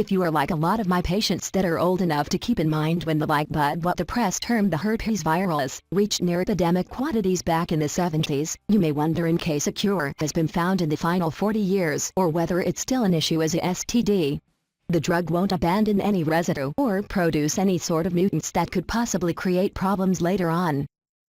If you are like a lot of my patients that are old enough to keep in mind when the what the press termed the herpes virus reached near epidemic quantities back in the 70s, you may wonder in case a cure has been found in the final 40 years or whether it's still an issue as a STD. The drug won't abandon any residue or produce any sort of mutants that could possibly create problems later on.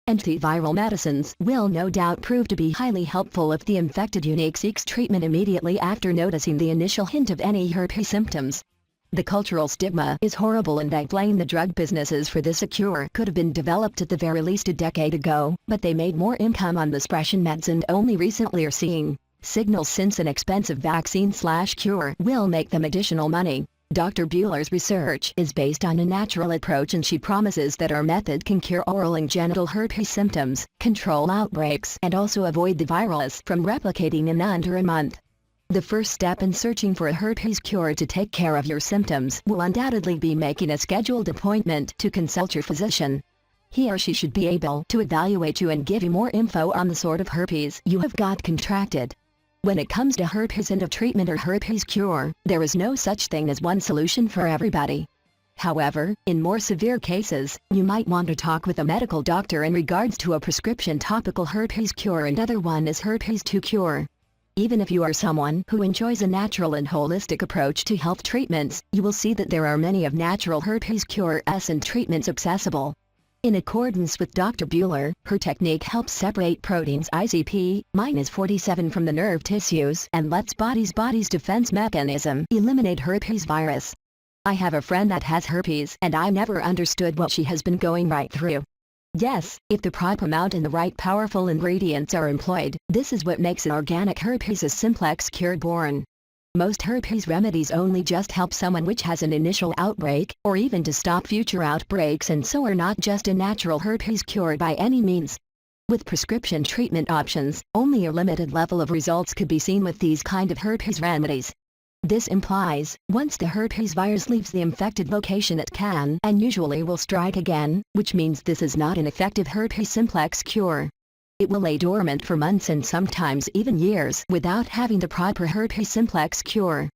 Antiviral medicines will no doubt prove to be highly helpful if the infected unique seeks treatment immediately after noticing the initial hint of any herpes symptoms. The cultural stigma is horrible, and I blame the drug businesses for this. A cure could have been developed at the very least a decade ago, but they made more income on the suppression meds and only recently are seeing signals since an expensive vaccine/cure will make them additional money. Dr. Bueller's research is based on a natural approach, and she promises that our method can cure oral and genital herpes symptoms, control outbreaks, and also avoid the virus from replicating in under a month. The first step in searching for a herpes cure to take care of your symptoms will undoubtedly be making a scheduled appointment to consult your physician. He or she should be able to evaluate you and give you more info on the sort of herpes you have got contracted. When it comes to herpes and a treatment or herpes cure, there is no such thing as one solution for everybody. However, in more severe cases, you might want to talk with a medical doctor in regards to a prescription topical herpes cure and other one is herpes 2 cure. Even if you are someone who enjoys a natural and holistic approach to health treatments, you will see that there are many of natural herpes cures and treatments accessible. In accordance with Dr. Bueller, her technique helps separate proteins ICP-47 from the nerve tissues and lets body's defense mechanism eliminate herpes virus. I have a friend that has herpes and I never understood what she has been going right through. Yes, if the proper amount and the right powerful ingredients are employed, this is what makes an organic herpes simplex cure born. Most herpes remedies only just help someone which has an initial outbreak, or even to stop future outbreaks, and so are not just a natural herpes cure by any means. With prescription treatment options, only a limited level of results could be seen with these kind of herpes remedies. This implies, once the herpes virus leaves the infected location it can and usually will strike again, which means this is not an effective herpes simplex cure. It will lay dormant for months and sometimes even years without having the proper herpes simplex cure.